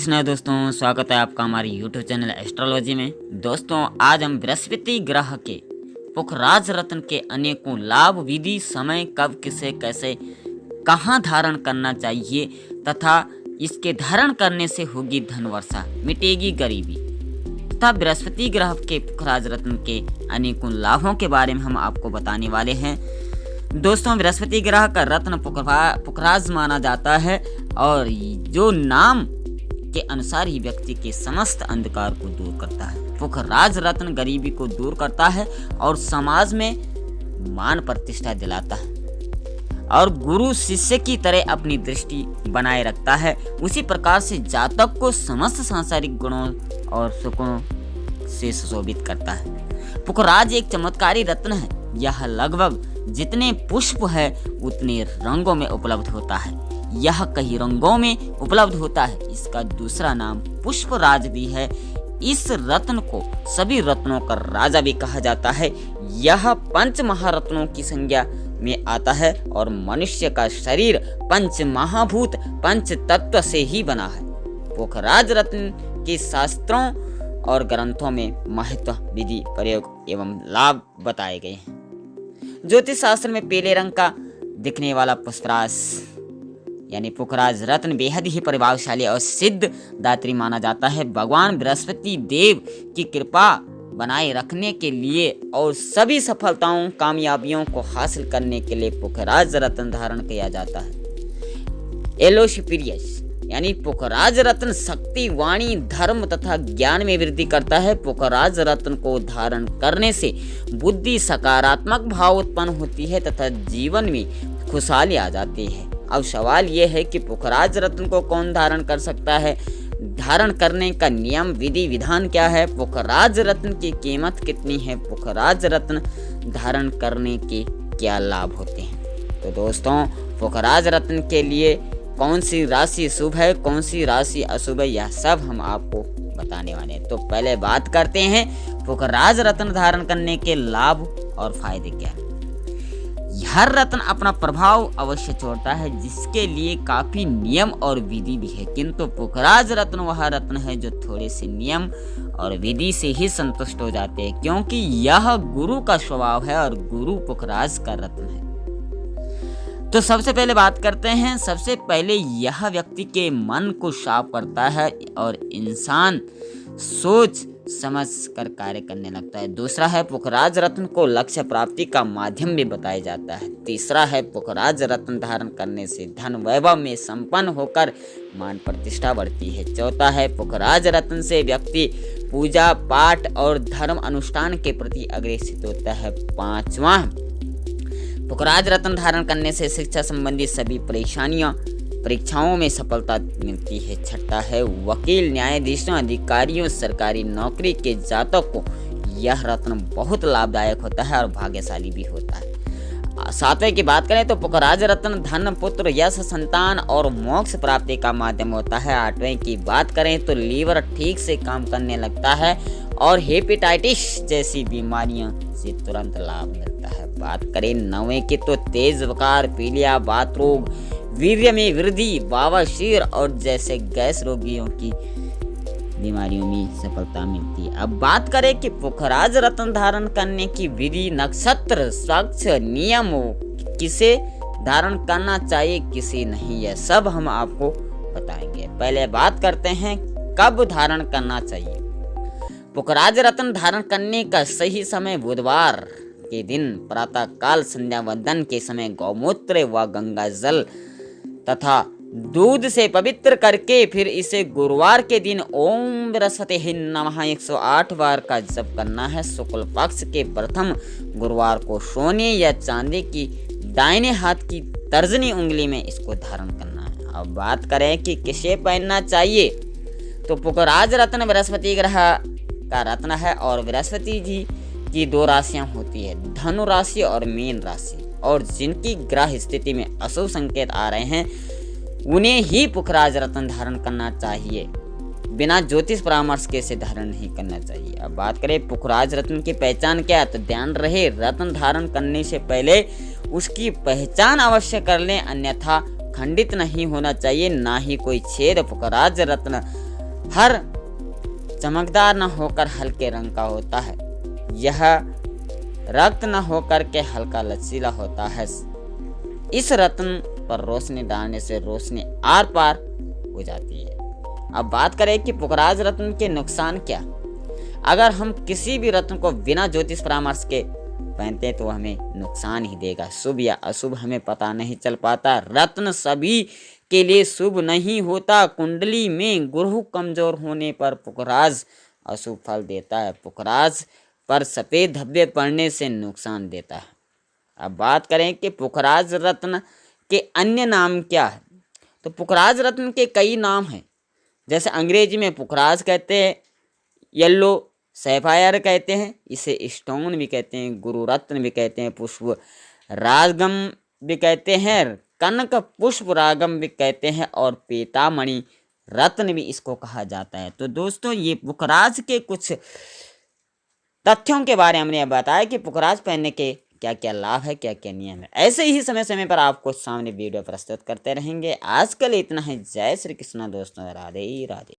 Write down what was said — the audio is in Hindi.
कृष्ण है दोस्तों, स्वागत है आपका हमारे YouTube चैनल एस्ट्रोलॉजी में। दोस्तों आज हम बृहस्पति ग्रह के पुखराज रत्न के अनेकों लाभ, विधि, समय, कब, किसे, कैसे, कहाँ धारण करना चाहिए तथा इसके धारण करने से होगी धन वर्षा, मिटेगी गरीबी तथा बृहस्पति ग्रह के पुखराज रत्न के अनेकों लाभों के बारे में हम आपको बताने वाले हैं। दोस्तों बृहस्पति ग्रह का रत्न पुखराज माना जाता है और जो नाम के अनुसार ही व्यक्ति के समस्त अंधकार को दूर करता है। पुखराज रत्न गरीबी को दूर करता है और समाज में मान प्रतिष्ठा दिलाता है और गुरु शिष्य की तरह अपनी दृष्टि बनाए रखता है। उसी प्रकार से जातक को समस्त सांसारिक गुणों और सुखों से सुशोभित करता है। पुखराज एक चमत्कारी रत्न है। यह लगभग जितने पुष्प है उतने रंगों में उपलब्ध होता है। यह कई रंगों में उपलब्ध होता है। इसका दूसरा नाम पुष्पराज भी है। इस रत्न को सभी रत्नों का राजा भी कहा जाता है। यह पंच महारत्नों की संज्ञा में आता है और मनुष्य का शरीर पंच महाभूत पंच तत्व से ही बना है। पुखराज रत्न के शास्त्रों और ग्रंथों में महत्व, विधि, प्रयोग एवं लाभ बताए गए हैं। ज्योतिष शास्त्र में पीले रंग का दिखने वाला पुष्पराज यानी पुखराज रत्न बेहद ही प्रभावशाली और सिद्ध दात्री माना जाता है। भगवान बृहस्पति देव की कृपा बनाए रखने के लिए और सभी सफलताओं, कामयाबियों को हासिल करने के लिए पुखराज रत्न धारण किया जाता है। एलोशिपिरियस यानी पुखराज रत्न शक्ति, वाणी, धर्म तथा ज्ञान में वृद्धि करता है। पुखराज रत्न को धारण करने से बुद्धि, सकारात्मक भाव उत्पन्न होती है तथा जीवन में खुशहाली आ जाती है। अब सवाल यह है कि पुखराज रत्न को कौन धारण कर सकता है? धारण करने का नियम, विधि, विधान क्या है? पुखराज रत्न की कीमत कितनी है? पुखराज रत्न धारण करने के क्या लाभ होते हैं? तो दोस्तों पुखराज रत्न के लिए कौन सी राशि शुभ है, कौन सी राशि अशुभ है, यह सब हम आपको बताने वाले हैं। तो पहले बात करते हैं पुखराज रत्न धारण करने के लाभ और फायदे क्या है। हर रत्न अपना प्रभाव अवश्य छोड़ता है, जिसके लिए काफी नियम और विधि भी है, किंतु पुखराज रत्न वह रत्न है जो थोड़े से नियम और विधि से ही संतुष्ट हो जाते हैं, क्योंकि यह गुरु का स्वभाव है और गुरु पुखराज का रत्न है। तो सबसे पहले बात करते हैं। सबसे पहले यह व्यक्ति के मन को साफ करता है और इंसान सोच समझ कर कार्य करने लगता है। दूसरा है पुखराज रत्न को लक्ष्य प्राप्ति का माध्यम भी बताया जाता है। तीसरा है पुखराज रत्न धारण करने से धन वैभव में संपन्न होकर मान प्रतिष्ठा बढ़ती है। चौथा है पुखराज रत्न से व्यक्ति पूजा पाठ और धर्म अनुष्ठान के प्रति अग्रसित होता है। पांचवा पुखराज रत्न धारण करने से शिक्षा संबंधी सभी परीक्षाओं में सफलता मिलती है। छठा है वकील, न्यायाधीशों, अधिकारियों, सरकारी नौकरी के जातक को यह रत्न बहुत लाभदायक होता है और भाग्यशाली भी होता है। सातवें की बात करें तो पुखराज रत्न धन, पुत्र, यश, संतान और मोक्ष प्राप्ति का माध्यम होता है। आठवें की बात करें तो लीवर ठीक से काम करने लगता है और हेपेटाइटिस जैसी बीमारियों से तुरंत लाभ मिलता है। बात करें नौवें की तो तेज बुखार, पीलिया, बात रोग, वीर्य में वृद्धि, बवासीर और जैसे गैस रोगियों की बीमारियों में सफलता मिलती है। अब बात करें कि पुखराज रत्न धारण करने की विधि, नक्षत्र, साक्ष, नियम, किसे धारण करना चाहिए, किसे नहीं, यह सब हम आपको बताएंगे। पहले बात करते हैं कब धारण करना चाहिए। पुखराज रत्न धारण करने का सही समय बुधवार के दिन प्रातः काल संध्या वंदन के समय गौमूत्र व गंगा जल तथा दूध से पवित्र करके फिर इसे गुरुवार के दिन ओम बृहस्पति नमः 108 बार का जप करना है। शुक्ल पक्ष के प्रथम गुरुवार को सोने या चांदी की दाहिने हाथ की तर्जनी उंगली में इसको धारण करना है। अब बात करें कि किसे पहनना चाहिए, तो पुखराज रत्न बृहस्पति ग्रह का रत्न है और बृहस्पति जी की दो राशियां होती है, धनु राशि और मीन राशि, और जिनकी ग्रह स्थिति में अशुभ संकेत आ रहे हैं उन्हें ही पुखराज रत्न धारण करना चाहिए। बिना ज्योतिष परामर्श के इसे धारण नहीं करना चाहिए। अब बात करें पुखराज रत्न की पहचान क्या है, तो ध्यान रहे रत्न धारण करने से पहले उसकी पहचान अवश्य कर लें, अन्यथा खंडित नहीं होना चाहिए, ना ही कोई छेद। पुखराज रत्न हर चमकदार न होकर हल्के रंग का होता है। यह रक्त न होकर के हल्का लचीला होता है। इस रत्न पर रोशनी डालने से रोशनी आर पार हो जाती है। अब बात करें कि पुखराज रत्न के नुकसान क्या। अगर हम किसी भी रत्न को बिना ज्योतिष परामर्श के पहनते हैं तो हमें नुकसान ही देगा। शुभ या अशुभ हमें पता नहीं चल पाता। रत्न सभी के लिए शुभ नहीं होता। कुंडली में ग्रह कमजोर होने पर पुखराज अशुभ फल देता है। पुखराज पर सफेद धब्बे पड़ने से नुकसान देता है। अब बात करें कि पुखराज रत्न के अन्य नाम क्या है। तो पुखराज रत्न के कई नाम हैं। जैसे अंग्रेजी में पुखराज कहते हैं, येलो सैफायर कहते हैं, इसे स्टोन भी कहते हैं, गुरु रत्न भी कहते हैं, पुष्प रागम भी कहते हैं, कनक पुष्प रागम भी कहते हैं और पीतामणि रत्न भी इसको कहा जाता है। तो दोस्तों ये पुखराज के कुछ तथ्यों के बारे में हमने बताया कि पुखराज पहनने के क्या क्या लाभ है, क्या क्या नियम है। ऐसे ही समय समय पर आपको सामने वीडियो प्रस्तुत करते रहेंगे। आज के लिए इतना है। जय श्री कृष्ण दोस्तों, राधे राधे।